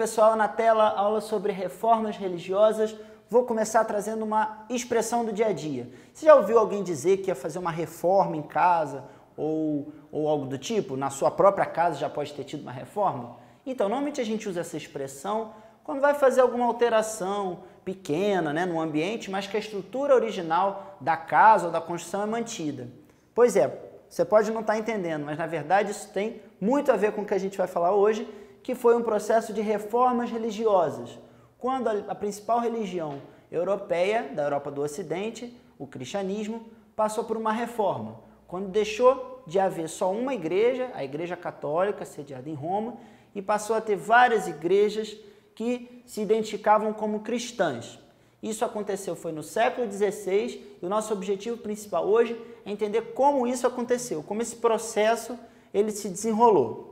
pessoal, na tela, aula sobre reformas religiosas. Vou começar trazendo uma expressão do dia a dia. Você já ouviu alguém dizer que ia fazer uma reforma em casa ou algo do tipo? Na sua própria casa já pode ter tido uma reforma? Então, normalmente a gente usa essa expressão quando vai fazer alguma alteração pequena, no ambiente, mas que a estrutura original da casa ou da construção é mantida. Pois é, você pode não estar entendendo, mas na verdade isso tem muito a ver com o que a gente vai falar hoje, que foi um processo de reformas religiosas. Quando a principal religião europeia, da Europa do Ocidente, o cristianismo, passou por uma reforma. Quando deixou de haver só uma igreja, a Igreja Católica, sediada em Roma, e passou a ter várias igrejas que se identificavam como cristãs. Isso aconteceu, foi no século XVI, e o nosso objetivo principal hoje é entender como isso aconteceu, como esse processo ele se desenrolou.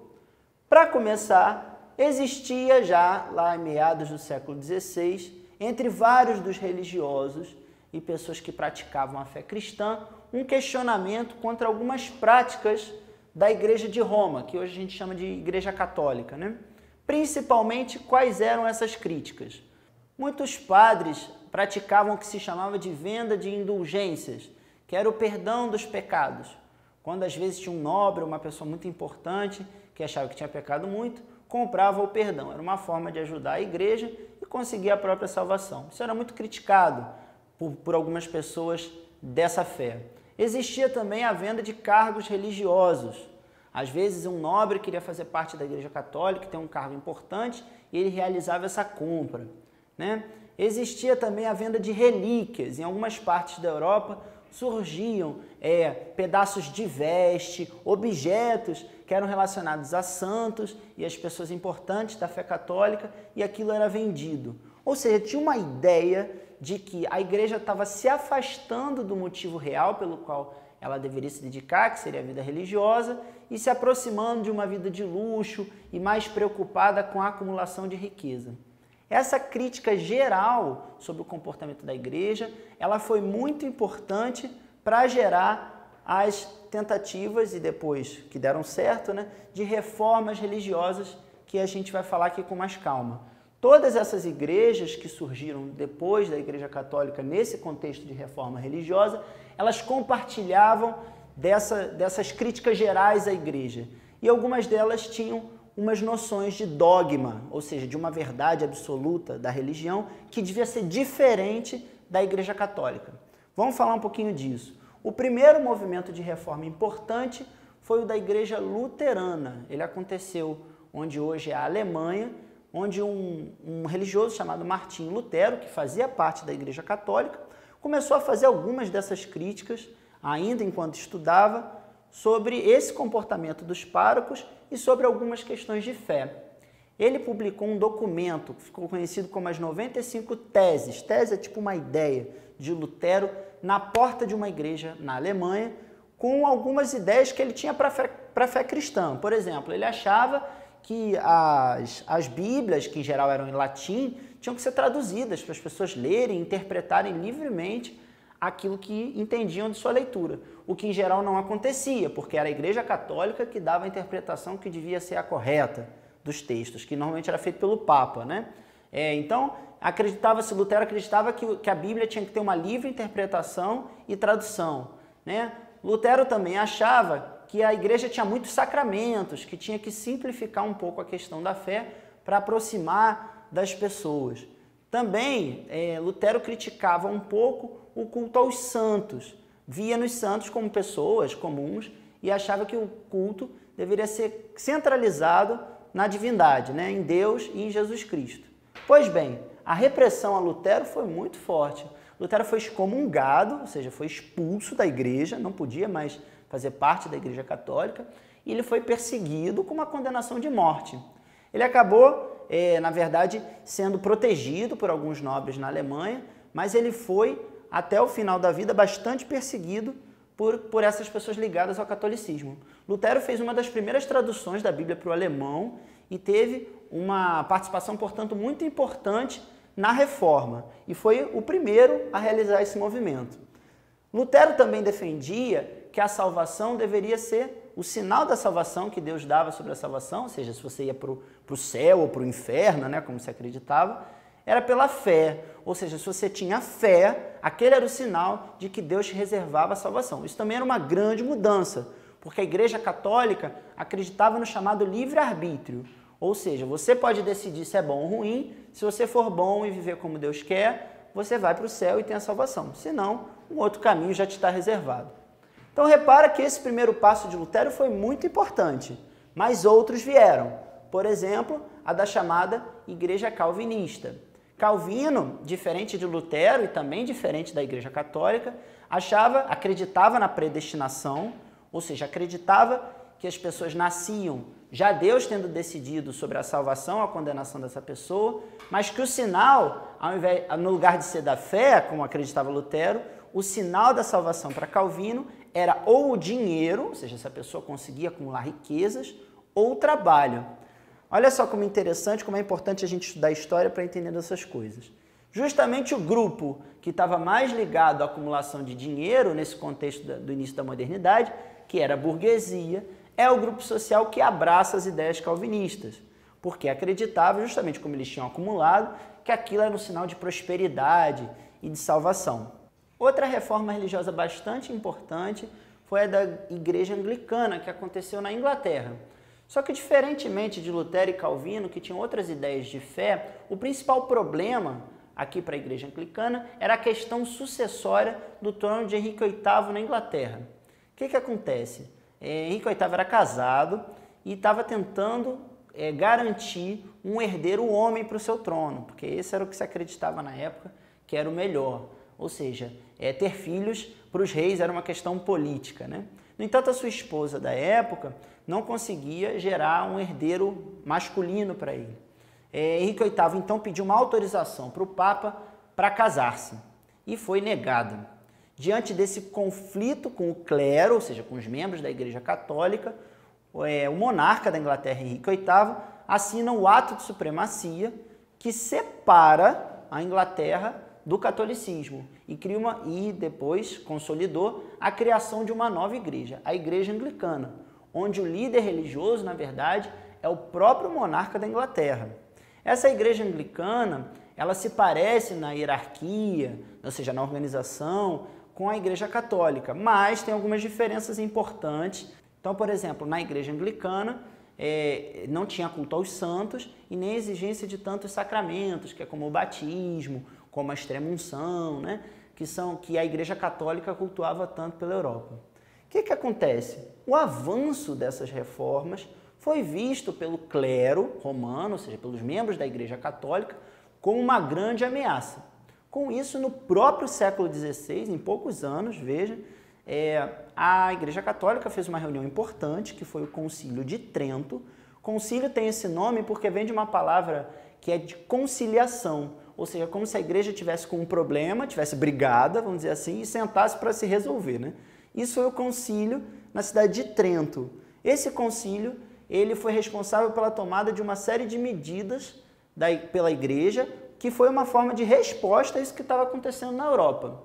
Para começar, existia já, lá em meados do século XVI, entre vários dos religiosos e pessoas que praticavam a fé cristã, um questionamento contra algumas práticas da Igreja de Roma, que hoje a gente chama de Igreja Católica, Principalmente, quais eram essas críticas? Muitos padres praticavam o que se chamava de venda de indulgências, que era o perdão dos pecados. Quando às vezes tinha um nobre, uma pessoa muito importante, que achava que tinha pecado muito, comprava o perdão. Era uma forma de ajudar a igreja e conseguir a própria salvação. Isso era muito criticado por algumas pessoas dessa fé. Existia também a venda de cargos religiosos. Às vezes um nobre queria fazer parte da Igreja Católica, ter um cargo importante, e ele realizava essa compra. Existia também a venda de relíquias. Em algumas partes da Europa surgiam pedaços de veste, objetos que eram relacionados a santos e as pessoas importantes da fé católica, e aquilo era vendido. Ou seja, tinha uma ideia de que a igreja estava se afastando do motivo real pelo qual ela deveria se dedicar, que seria a vida religiosa, e se aproximando de uma vida de luxo e mais preocupada com a acumulação de riqueza. Essa crítica geral sobre o comportamento da igreja, ela foi muito importante para gerar as tentativas, e depois que deram certo, de reformas religiosas que a gente vai falar aqui com mais calma. Todas essas igrejas que surgiram depois da Igreja Católica nesse contexto de reforma religiosa, elas compartilhavam dessas críticas gerais à igreja. E algumas delas tinham umas noções de dogma, ou seja, de uma verdade absoluta da religião que devia ser diferente da Igreja Católica. Vamos falar um pouquinho disso. O primeiro movimento de reforma importante foi o da Igreja Luterana. Ele aconteceu onde hoje é a Alemanha, onde um religioso chamado Martinho Lutero, que fazia parte da Igreja Católica, começou a fazer algumas dessas críticas, ainda enquanto estudava, sobre esse comportamento dos párocos e sobre algumas questões de fé. Ele publicou um documento que ficou conhecido como as 95 Teses. Tese é tipo uma ideia de Lutero na porta de uma igreja na Alemanha, com algumas ideias que ele tinha para a fé cristã. Por exemplo, ele achava que as Bíblias, que em geral eram em latim, tinham que ser traduzidas para as pessoas lerem e interpretarem livremente aquilo que entendiam de sua leitura, o que em geral não acontecia, porque era a Igreja Católica que dava a interpretação que devia ser a correta dos textos, que normalmente era feito pelo Papa, Então, Lutero acreditava que a Bíblia tinha que ter uma livre interpretação e tradução, Lutero também achava que a igreja tinha muitos sacramentos, que tinha que simplificar um pouco a questão da fé para aproximar das pessoas. Também, Lutero criticava um pouco o culto aos santos, via nos santos como pessoas comuns e achava que o culto deveria ser centralizado na divindade, em Deus e em Jesus Cristo. Pois bem, a repressão a Lutero foi muito forte. Lutero foi excomungado, ou seja, foi expulso da igreja, não podia mais fazer parte da Igreja Católica, e ele foi perseguido com uma condenação de morte. Ele acabou, na verdade, sendo protegido por alguns nobres na Alemanha, mas ele foi, até o final da vida, bastante perseguido por essas pessoas ligadas ao catolicismo. Lutero fez uma das primeiras traduções da Bíblia para o alemão e teve uma participação, portanto, muito importante na Reforma, e foi o primeiro a realizar esse movimento. Lutero também defendia que a salvação deveria ser o sinal da salvação que Deus dava sobre a salvação, ou seja, se você ia para o céu ou para o inferno, né, como se acreditava, era pela fé. Ou seja, se você tinha fé, aquele era o sinal de que Deus te reservava a salvação. Isso também era uma grande mudança, porque a Igreja Católica acreditava no chamado livre-arbítrio. Ou seja, você pode decidir se é bom ou ruim. Se você for bom e viver como Deus quer, você vai para o céu e tem a salvação. Se não, um outro caminho já te está reservado. Então repara que esse primeiro passo de Lutero foi muito importante, mas outros vieram. Por exemplo, a da chamada Igreja Calvinista. Calvino, diferente de Lutero e também diferente da Igreja Católica, acreditava na predestinação, ou seja, acreditava que as pessoas nasciam já Deus tendo decidido sobre a salvação, a condenação dessa pessoa, mas que o sinal, no lugar de ser da fé, como acreditava Lutero, o sinal da salvação para Calvino era ou o dinheiro, ou seja, se a pessoa conseguia acumular riquezas, ou o trabalho. Olha só como é interessante, como é importante a gente estudar história para entender essas coisas. Justamente o grupo que estava mais ligado à acumulação de dinheiro, nesse contexto do início da modernidade, que era a burguesia, é o grupo social que abraça as ideias calvinistas, porque acreditava, justamente como eles tinham acumulado, que aquilo era um sinal de prosperidade e de salvação. Outra reforma religiosa bastante importante foi a da Igreja Anglicana, que aconteceu na Inglaterra. Só que, diferentemente de Lutero e Calvino, que tinham outras ideias de fé, o principal problema aqui para a Igreja Anglicana era a questão sucessória do trono de Henrique VIII na Inglaterra. O que acontece? Henrique VIII era casado e estava tentando garantir um herdeiro homem para o seu trono, porque esse era o que se acreditava na época que era o melhor. Ou seja, ter filhos para os reis era uma questão política, né? No entanto, a sua esposa da época não conseguia gerar um herdeiro masculino para ele. Henrique VIII então pediu uma autorização para o Papa para casar-se e foi negada. Diante desse conflito com o clero, ou seja, com os membros da Igreja Católica, o monarca da Inglaterra, Henrique VIII, assina o ato de supremacia que separa a Inglaterra do catolicismo e depois consolidou a criação de uma nova igreja, a Igreja Anglicana, onde o líder religioso, na verdade, é o próprio monarca da Inglaterra. Essa Igreja Anglicana, ela se parece na hierarquia, ou seja, na organização, com a Igreja Católica, mas tem algumas diferenças importantes. Então, por exemplo, na Igreja Anglicana, não tinha culto aos santos e nem exigência de tantos sacramentos, que é como o batismo, como a extrema-unção, né? que a Igreja Católica cultuava tanto pela Europa. O que acontece? O avanço dessas reformas foi visto pelo clero romano, ou seja, pelos membros da Igreja Católica, como uma grande ameaça. Com isso, no próprio século XVI, em poucos anos, veja, a Igreja Católica fez uma reunião importante, que foi o Concílio de Trento. Concílio tem esse nome porque vem de uma palavra que é de conciliação, ou seja, como se a igreja tivesse com um problema, tivesse brigada, vamos dizer assim, e sentasse para se resolver, né? Isso foi o concílio na cidade de Trento. Esse concílio, ele foi responsável pela tomada de uma série de medidas pela igreja, que foi uma forma de resposta a isso que estava acontecendo na Europa.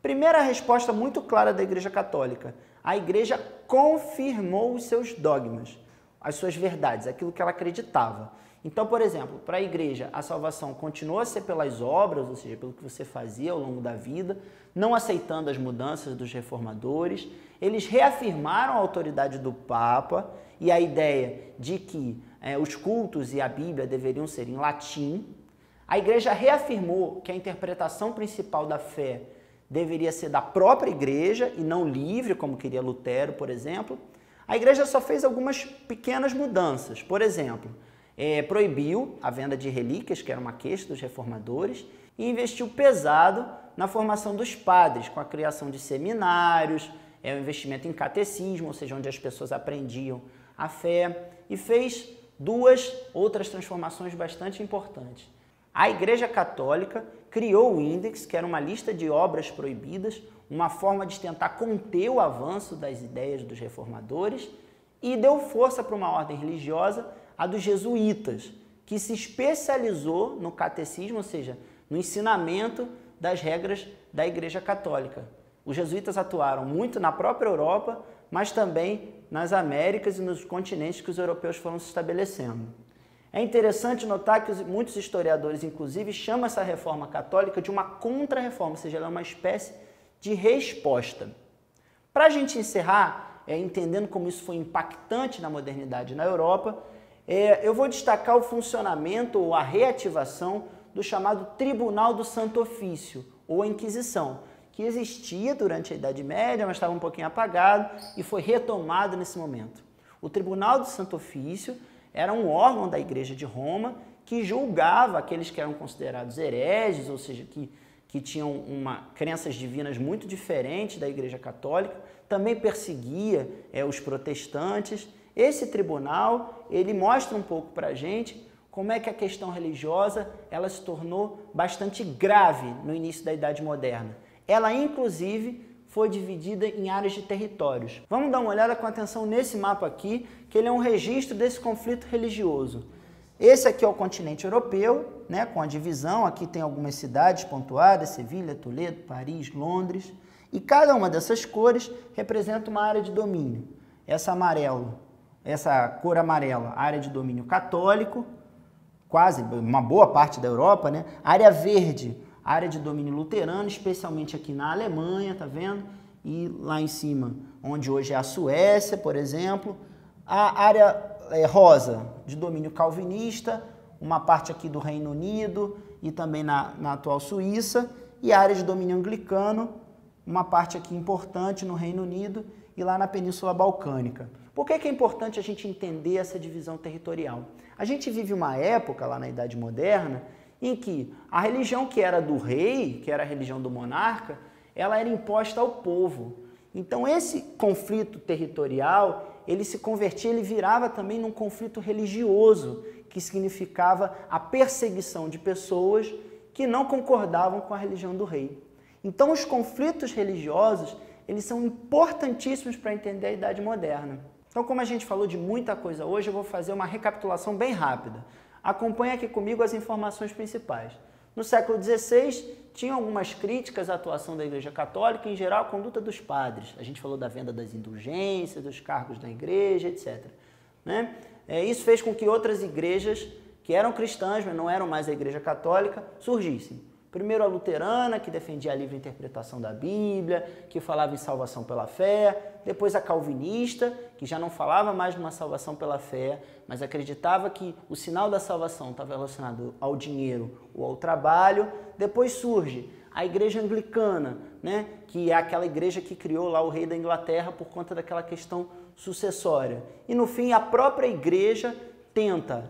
Primeira resposta muito clara da Igreja Católica: a igreja confirmou os seus dogmas, as suas verdades, aquilo que ela acreditava. Então, por exemplo, para a igreja, a salvação continua a ser pelas obras, ou seja, pelo que você fazia ao longo da vida, não aceitando as mudanças dos reformadores. Eles reafirmaram a autoridade do Papa e a ideia de que os cultos e a Bíblia deveriam ser em latim. A igreja reafirmou que a interpretação principal da fé deveria ser da própria igreja e não livre, como queria Lutero, por exemplo. A igreja só fez algumas pequenas mudanças. Por exemplo, proibiu a venda de relíquias, que era uma queixa dos reformadores, e investiu pesado na formação dos padres, com a criação de seminários, o investimento em catecismo, ou seja, onde as pessoas aprendiam a fé, e fez duas outras transformações bastante importantes. A Igreja Católica criou o Índex, que era uma lista de obras proibidas, uma forma de tentar conter o avanço das ideias dos reformadores, e deu força para uma ordem religiosa, a dos jesuítas, que se especializou no catecismo, ou seja, no ensinamento das regras da Igreja Católica. Os jesuítas atuaram muito na própria Europa, mas também nas Américas e nos continentes que os europeus foram se estabelecendo. É interessante notar que muitos historiadores, inclusive, chamam essa reforma católica de uma contra-reforma, ou seja, ela é uma espécie de resposta. Para a gente encerrar, entendendo como isso foi impactante na modernidade na Europa, eu vou destacar o funcionamento ou a reativação do chamado Tribunal do Santo Ofício, ou a Inquisição, que existia durante a Idade Média, mas estava um pouquinho apagado e foi retomado nesse momento. O Tribunal do Santo Ofício era um órgão da Igreja de Roma que julgava aqueles que eram considerados hereges, ou seja, que tinham crenças divinas muito diferentes da Igreja Católica, também perseguia os protestantes. Esse tribunal, ele mostra um pouco para a gente como é que a questão religiosa ela se tornou bastante grave no início da Idade Moderna. Ela, inclusive, foi dividida em áreas de territórios. Vamos dar uma olhada com atenção nesse mapa aqui, que ele é um registro desse conflito religioso. Esse aqui é o continente europeu, né, com a divisão. Aqui tem algumas cidades pontuadas, Sevilha, Toledo, Paris, Londres. E cada uma dessas cores representa uma área de domínio. Essa cor amarela, área de domínio católico, quase uma boa parte da Europa, né? Área verde, área de domínio luterano, especialmente aqui na Alemanha, tá vendo? E lá em cima, onde hoje é a Suécia, por exemplo. A área rosa, de domínio calvinista, uma parte aqui do Reino Unido e também na atual Suíça. E a área de domínio anglicano, uma parte aqui importante no Reino Unido e lá na Península Balcânica. Por que é importante a gente entender essa divisão territorial? A gente vive uma época, lá na Idade Moderna, em que a religião que era do rei, que era a religião do monarca, ela era imposta ao povo. Então esse conflito territorial, ele se convertia, ele virava também num conflito religioso, que significava a perseguição de pessoas que não concordavam com a religião do rei. Então os conflitos religiosos, eles são importantíssimos para entender a Idade Moderna. Então, como a gente falou de muita coisa hoje, eu vou fazer uma recapitulação bem rápida. Acompanhe aqui comigo as informações principais. No século XVI, tinha algumas críticas à atuação da Igreja Católica, em geral a conduta dos padres. A gente falou da venda das indulgências, dos cargos da igreja, etc. Né? Isso fez com que outras igrejas, que eram cristãs, mas não eram mais a Igreja Católica, surgissem. Primeiro a luterana, que defendia a livre interpretação da Bíblia, que falava em salvação pela fé. Depois a calvinista, que já não falava mais numa salvação pela fé, mas acreditava que o sinal da salvação estava relacionado ao dinheiro ou ao trabalho. Depois surge a igreja anglicana, né, que é aquela igreja que criou lá o rei da Inglaterra por conta daquela questão sucessória. E no fim a própria igreja tenta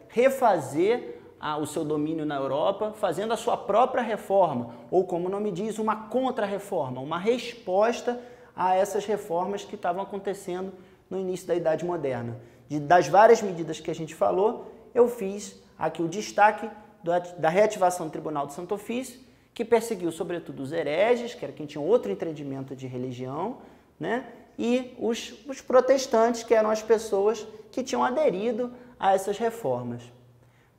refazer o seu domínio na Europa, fazendo a sua própria reforma, ou como o nome diz, uma contra-reforma, uma resposta a essas reformas que estavam acontecendo no início da Idade Moderna. Das várias medidas que a gente falou, eu fiz aqui o destaque da reativação do Tribunal do Santo Ofício, que perseguiu sobretudo os hereges, que era quem tinha outro entendimento de religião, né? E os protestantes, que eram as pessoas que tinham aderido a essas reformas.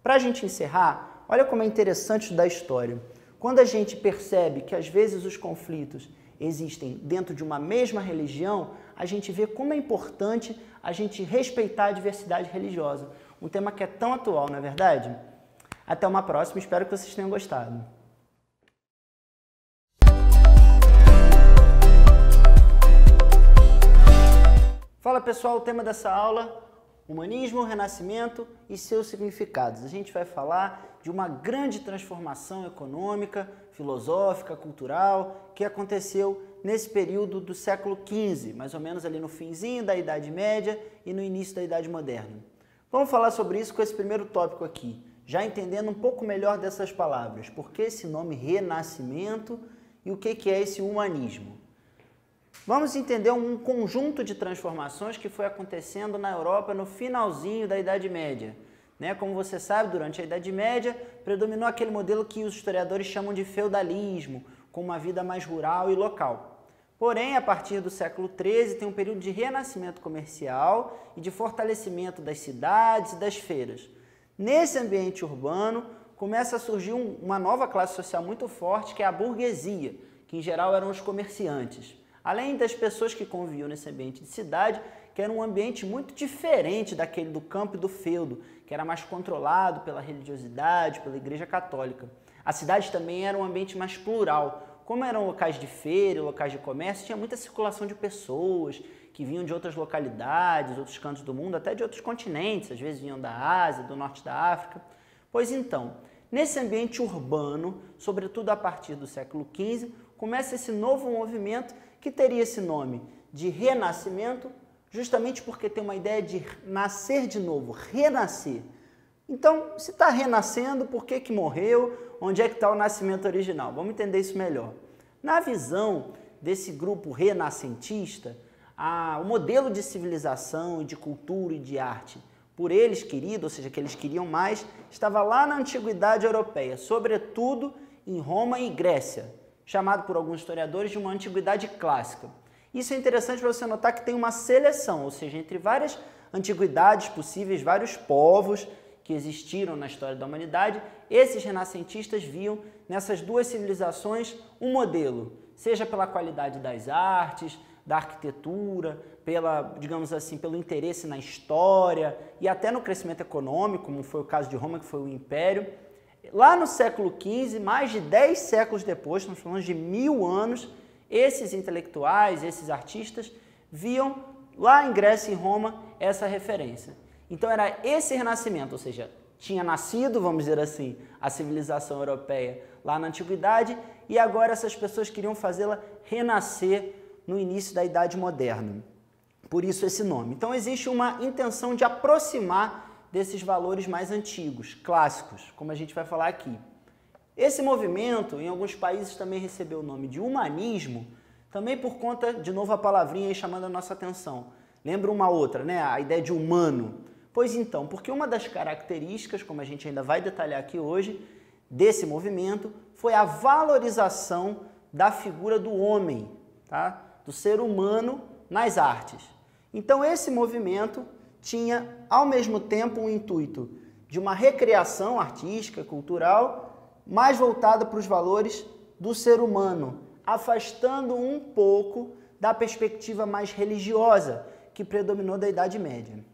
Para a gente encerrar, olha como é interessante estudar a história. Quando a gente percebe que às vezes os conflitos existem dentro de uma mesma religião, a gente vê como é importante a gente respeitar a diversidade religiosa. Um tema que é tão atual, não é verdade? Até uma próxima, espero que vocês tenham gostado. Fala pessoal, o tema dessa aula: humanismo, renascimento e seus significados. A gente vai falar de uma grande transformação econômica, filosófica, cultural, que aconteceu nesse período do século XV, mais ou menos ali no finzinho da Idade Média e no início da Idade Moderna. Vamos falar sobre isso com esse primeiro tópico aqui, já entendendo um pouco melhor dessas palavras. Por que esse nome renascimento e o que é esse humanismo? Vamos entender um conjunto de transformações que foi acontecendo na Europa no finalzinho da Idade Média. Como você sabe, durante a Idade Média, predominou aquele modelo que os historiadores chamam de feudalismo, com uma vida mais rural e local. Porém, a partir do século XIII, tem um período de renascimento comercial e de fortalecimento das cidades e das feiras. Nesse ambiente urbano, começa a surgir uma nova classe social muito forte, que é a burguesia, que em geral eram os comerciantes, além das pessoas que conviviam nesse ambiente de cidade, que era um ambiente muito diferente daquele do campo e do feudo, que era mais controlado pela religiosidade, pela Igreja Católica. A cidade também era um ambiente mais plural. Como eram locais de feira, locais de comércio, tinha muita circulação de pessoas que vinham de outras localidades, outros cantos do mundo, até de outros continentes, às vezes vinham da Ásia, do norte da África. Pois então, nesse ambiente urbano, sobretudo a partir do século XV, começa esse novo movimento que teria esse nome de Renascimento, justamente porque tem uma ideia de nascer de novo, renascer. Então, se está renascendo, por que que morreu? Onde é que está o nascimento original? Vamos entender isso melhor. Na visão desse grupo renascentista, o modelo de civilização, de cultura e de arte por eles querido, ou seja, que eles queriam mais, estava lá na antiguidade europeia, sobretudo em Roma e Grécia, chamado por alguns historiadores de uma antiguidade clássica. Isso é interessante para você notar que tem uma seleção, ou seja, entre várias antiguidades possíveis, vários povos que existiram na história da humanidade, esses renascentistas viam nessas duas civilizações um modelo, seja pela qualidade das artes, da arquitetura, digamos assim, pelo interesse na história e até no crescimento econômico, como foi o caso de Roma, que foi o Império. Lá no século XV, mais de 10 séculos depois, estamos falando de 1000 anos, esses intelectuais, esses artistas, viam lá em Grécia e Roma essa referência. Então era esse renascimento, ou seja, tinha nascido, vamos dizer assim, a civilização europeia lá na antiguidade e agora essas pessoas queriam fazê-la renascer no início da Idade Moderna. Por isso esse nome. Então existe uma intenção de aproximar desses valores mais antigos, clássicos, como a gente vai falar aqui. Esse movimento, em alguns países, também recebeu o nome de humanismo, também por conta, de novo, a palavrinha aí chamando a nossa atenção. Lembra uma outra, né? A ideia de humano. Pois então, porque uma das características, como a gente ainda vai detalhar aqui hoje, desse movimento, foi a valorização da figura do homem, tá? Do ser humano nas artes. Então esse movimento tinha, ao mesmo tempo, um intuito de uma recriação artística, cultural, mais voltada para os valores do ser humano, afastando um pouco da perspectiva mais religiosa que predominou da Idade Média.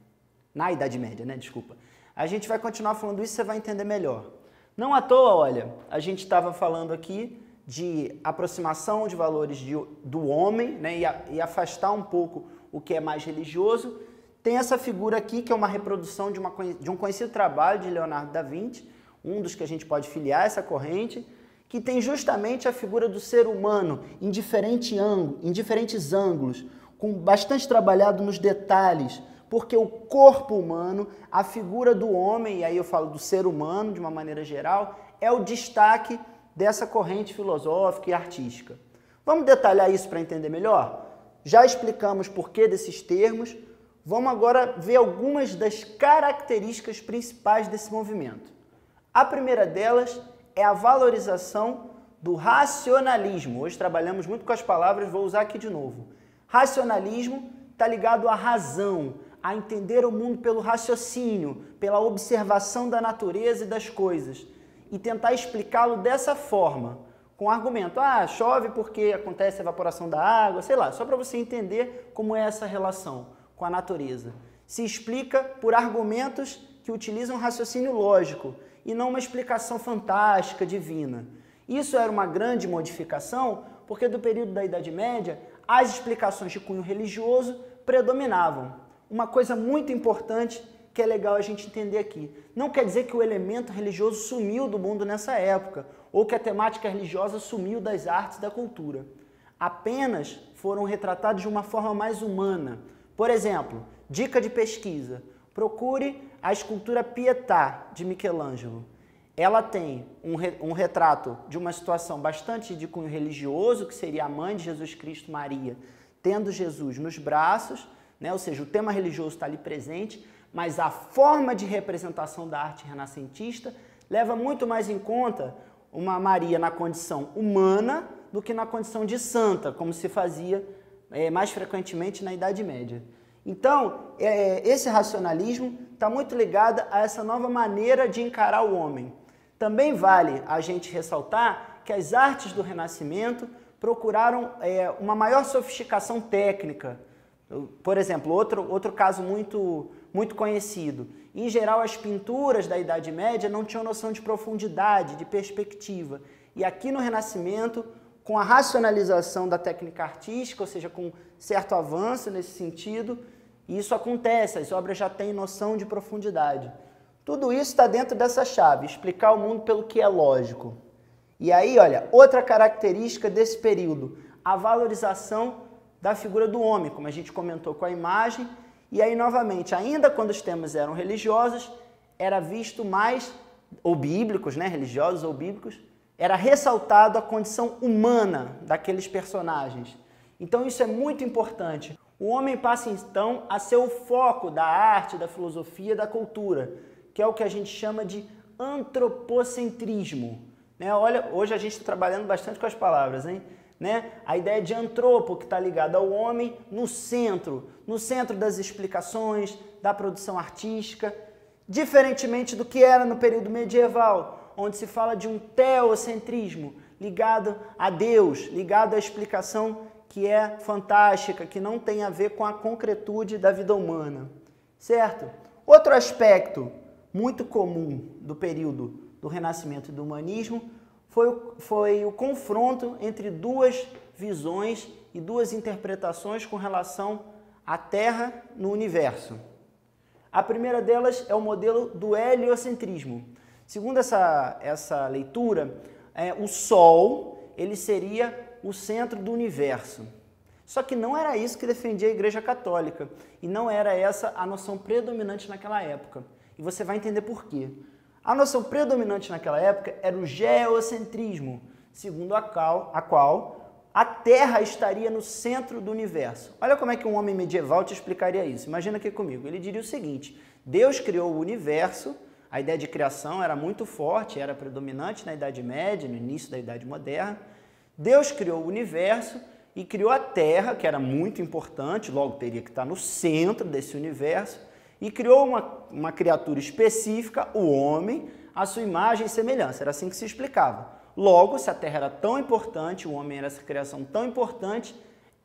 Na Idade Média, né? Desculpa. A gente vai continuar falando isso, você vai entender melhor. Não à toa, olha, a gente estava falando aqui de aproximação de valores do homem, né, e afastar um pouco o que é mais religioso. Tem essa figura aqui, que é uma reprodução de um conhecido trabalho de Leonardo da Vinci, um dos que a gente pode filiar essa corrente, que tem justamente a figura do ser humano em diferentes ângulos, com bastante trabalhado nos detalhes, porque o corpo humano, a figura do homem, e aí eu falo do ser humano de uma maneira geral, é o destaque dessa corrente filosófica e artística. Vamos detalhar isso para entender melhor? Já explicamos por que desses termos, vamos agora ver algumas das características principais desse movimento. A primeira delas é a valorização do racionalismo. Hoje trabalhamos muito com as palavras, vou usar aqui de novo. Racionalismo está ligado à razão, a entender o mundo pelo raciocínio, pela observação da natureza e das coisas, e tentar explicá-lo dessa forma, com argumento. Chove porque acontece a evaporação da água, sei lá, só para você entender como é essa relação com a natureza. Se explica por argumentos que utilizam raciocínio lógico e não uma explicação fantástica, divina. Isso era uma grande modificação porque do período da Idade Média as explicações de cunho religioso predominavam. Uma coisa muito importante que é legal a gente entender aqui. Não quer dizer que o elemento religioso sumiu do mundo nessa época, ou que a temática religiosa sumiu das artes e da cultura. Apenas foram retratados de uma forma mais humana. Por exemplo, dica de pesquisa, procure a escultura Pietà, de Michelangelo. Ela tem um retrato de uma situação bastante de cunho religioso, que seria a mãe de Jesus Cristo, Maria, tendo Jesus nos braços, né? Ou seja, o tema religioso está ali presente, mas a forma de representação da arte renascentista leva muito mais em conta uma Maria na condição humana do que na condição de santa, como se fazia mais frequentemente na Idade Média. Então, esse racionalismo está muito ligado a essa nova maneira de encarar o homem. Também vale a gente ressaltar que as artes do Renascimento procuraram uma maior sofisticação técnica. Por exemplo, outro caso muito conhecido. Em geral, as pinturas da Idade Média não tinham noção de profundidade, de perspectiva. E aqui no Renascimento, com a racionalização da técnica artística, ou seja, com certo avanço nesse sentido, isso acontece, as obras já têm noção de profundidade. Tudo isso está dentro dessa chave, explicar o mundo pelo que é lógico. E aí, olha, outra característica desse período, a valorização da figura do homem, como a gente comentou com a imagem. E aí, novamente, ainda quando os temas eram religiosos, era visto mais, ou bíblicos, né, religiosos ou bíblicos, era ressaltado a condição humana daqueles personagens. Então isso é muito importante. O homem passa então a ser o foco da arte, da filosofia, da cultura, que é o que a gente chama de antropocentrismo. Olha, hoje a gente está trabalhando bastante com as palavras, hein? A ideia de antropo, que está ligada ao homem, no centro das explicações, da produção artística, diferentemente do que era no período medieval, onde se fala de um teocentrismo, ligado a Deus, ligado à explicação que é fantástica, que não tem a ver com a concretude da vida humana, certo? Outro aspecto muito comum do período do Renascimento e do Humanismo foi o confronto entre duas visões e duas interpretações com relação à Terra no universo. A primeira delas é o modelo do heliocentrismo. Segundo essa leitura, o Sol ele seria o centro do universo. Só que não era isso que defendia a Igreja Católica, e não era essa a noção predominante naquela época. E você vai entender por quê. A noção predominante naquela época era o geocentrismo, segundo a qual a Terra estaria no centro do universo. Olha como é que um homem medieval te explicaria isso. Imagina aqui comigo. Ele diria o seguinte: Deus criou o universo. A ideia de criação era muito forte, era predominante na Idade Média, no início da Idade Moderna. Deus criou o universo e criou a Terra, que era muito importante, logo teria que estar no centro desse universo, e criou uma criatura específica, o homem, à sua imagem e semelhança. Era assim que se explicava. Logo, se a Terra era tão importante, o homem era essa criação tão importante,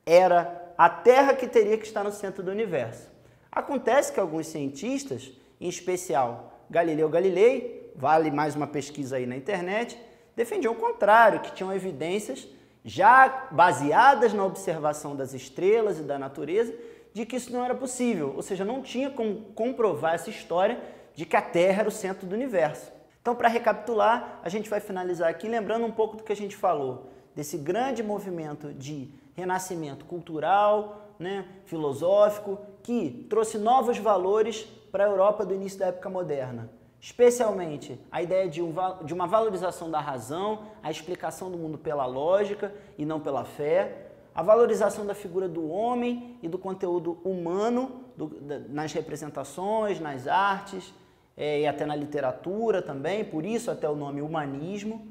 era a Terra que teria que estar no centro do universo. Acontece que alguns cientistas, em especial Galileu Galilei, vale mais uma pesquisa aí na internet, defendiam o contrário, que tinham evidências já baseadas na observação das estrelas e da natureza, de que isso não era possível, ou seja, não tinha como comprovar essa história de que a Terra era o centro do universo. Então, para recapitular, a gente vai finalizar aqui lembrando um pouco do que a gente falou, desse grande movimento de renascimento cultural, filosófico, que trouxe novos valores para a Europa do início da época moderna. Especialmente a ideia de uma valorização da razão, a explicação do mundo pela lógica e não pela fé, a valorização da figura do homem e do conteúdo humano nas representações, nas artes e até na literatura também, por isso até o nome humanismo,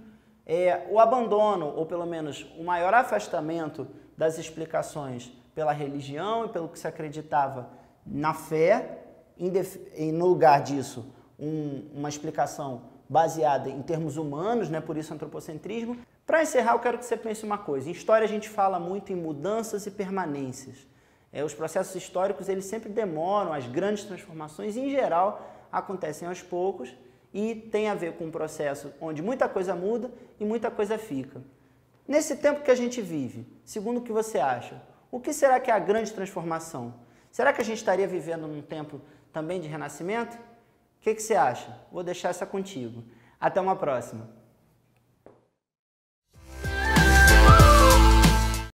o abandono, ou pelo menos o maior afastamento das explicações pela religião e pelo que se acreditava na fé, e no lugar disso uma explicação baseada em termos humanos, por isso antropocentrismo. Para encerrar, eu quero que você pense uma coisa. Em história a gente fala muito em mudanças e permanências. Os processos históricos eles sempre demoram, as grandes transformações em geral acontecem aos poucos e tem a ver com um processo onde muita coisa muda e muita coisa fica. Nesse tempo que a gente vive, segundo o que você acha, o que será que é a grande transformação? Será que a gente estaria vivendo num tempo também de renascimento? O que você acha? Vou deixar essa contigo. Até uma próxima.